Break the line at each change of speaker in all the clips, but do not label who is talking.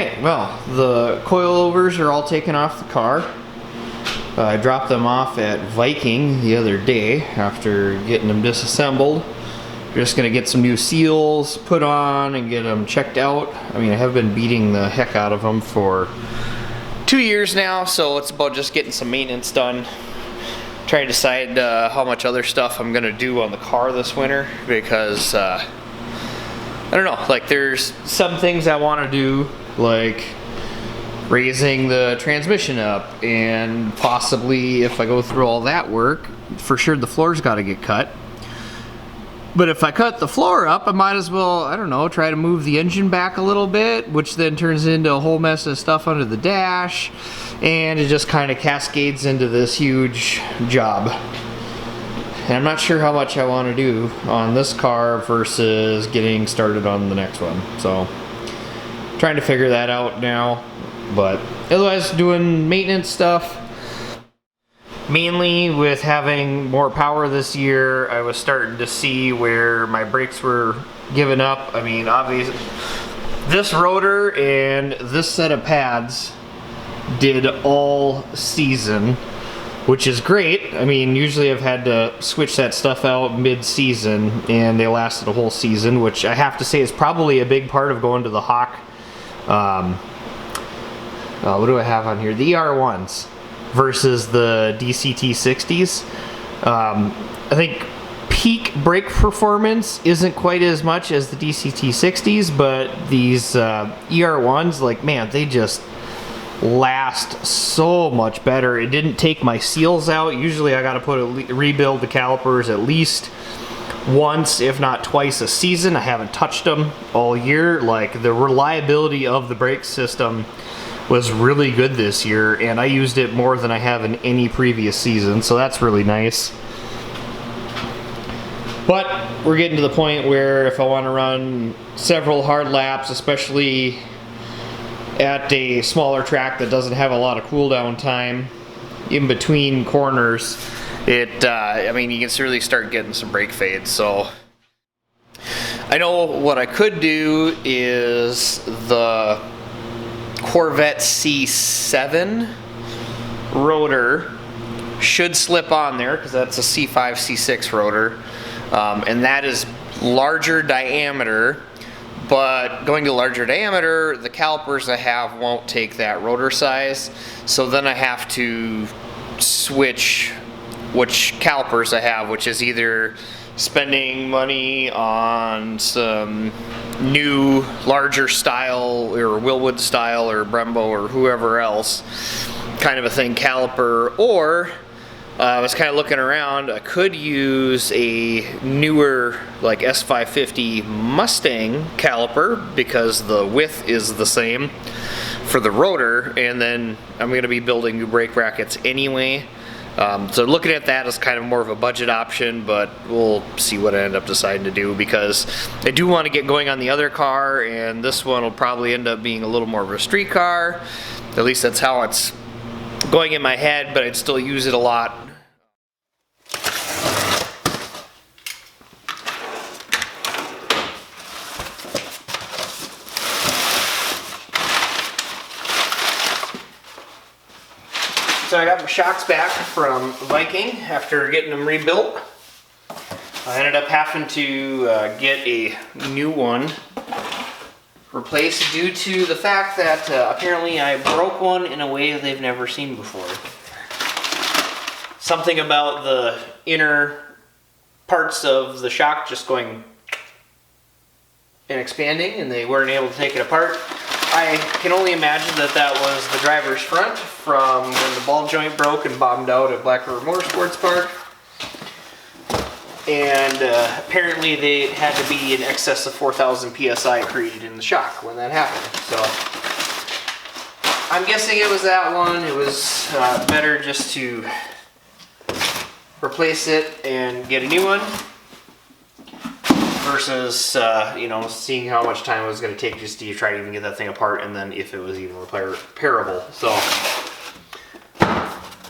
Alright, well, the coilovers are all taken off the car. I dropped them off at Viking the other day after getting them disassembled. Just gonna get some new seals put on and get them checked out. I mean, I have been beating the heck out of them for 2 years now, so it's about just getting some maintenance done. Trying to decide how much other stuff I'm gonna do on the car this winter, because I don't know, like there's some things I want to do, like raising the transmission up, and possibly if I go through all that work, for sure the floor's got to get cut. But if I cut the floor up, I might as well, I don't know, try to move the engine back a little bit, which then turns into a whole mess of stuff under the dash, and it just kind of cascades into this huge job. And I'm not sure how much I want to do on this car versus getting started on the next one. So, trying to figure that out now. But otherwise, doing maintenance stuff. Mainly with having more power this year, I was starting to see where my brakes were giving up. I mean, obviously, this rotor and this set of pads did all season, which is great. I mean, usually I've had to switch that stuff out mid-season, and they lasted a whole season, which I have to say is probably a big part of going to the Hawk. What do I have on here? The ER1s versus the DCT 60s. I think peak brake performance isn't quite as much as the DCT 60s, but these ER1s, like, man, they just last so much better. It didn't take my seals out. Usually I got to rebuild the calipers at least once, if not twice a season. I haven't touched them all year. Like, the reliability of the brake system was really good this year, and I used it more than I have in any previous season, so that's really nice. But we're getting to the point where if I want to run several hard laps, especially at a smaller track that doesn't have a lot of cool down time in between corners, I mean, you can really start getting some brake fades. So I know what I could do is the Corvette C7 rotor should slip on there, because that's a C5, C6 rotor, and that is larger diameter. But going to larger diameter, the calipers I have won't take that rotor size, so then I have to switch which calipers I have, which is either spending money on some new larger style, or Willwood style, or Brembo, or whoever else kind of a thing caliper, or I was kind of looking around. I could use a newer, like S550 Mustang caliper, because the width is the same for the rotor, and then I'm going to be building new brake brackets anyway. So looking at that as kind of more of a budget option, but we'll see what I end up deciding to do, because I do want to get going on the other car, and this one will probably end up being a little more of a street car. At least that's how it's going in my head, but I'd still use it a lot. So I got my shocks back from Viking after getting them rebuilt. I ended up having to get a new one replaced due to the fact that apparently I broke one in a way that they've never seen before. Something about the inner parts of the shock just going and expanding, and they weren't able to take it apart. I can only imagine that that was the driver's front from when the ball joint broke and bottomed out at Black River Motorsports Park. And apparently they had to be in excess of 4,000 PSI created in the shock when that happened. So I'm guessing it was that one. It was better just to replace it and get a new one, versus you know, seeing how much time it was going to take just to try to even get that thing apart, and then if it was even repairable. So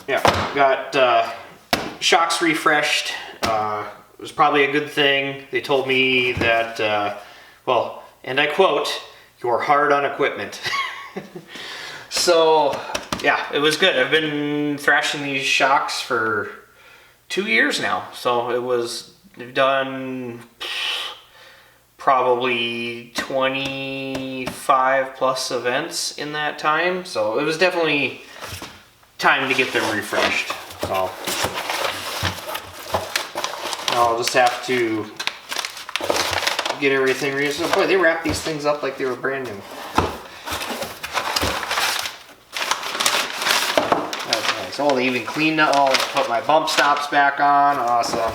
yeah, got shocks refreshed. It was probably a good thing. They told me that, well, and I quote, "You're hard on equipment." So yeah, it was good. I've been thrashing these shocks for 2 years now. So they've done probably 25 plus events in that time. So it was definitely time to get them refreshed. So I'll just have to get everything reasonable. Boy, they wrap these things up like they were brand new. That's nice. Oh, they even cleaned up. Oh, put my bump stops back on. Awesome.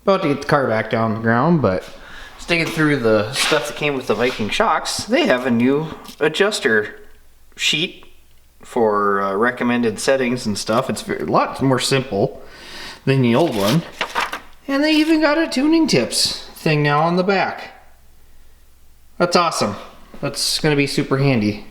About to get the car back down the ground, but sticking through the stuff that came with the Viking Shocks, they have a new adjuster sheet for recommended settings and stuff. It's a lot more simple than the old one. And they even got a tuning tips thing now on the back. That's awesome. That's going to be super handy.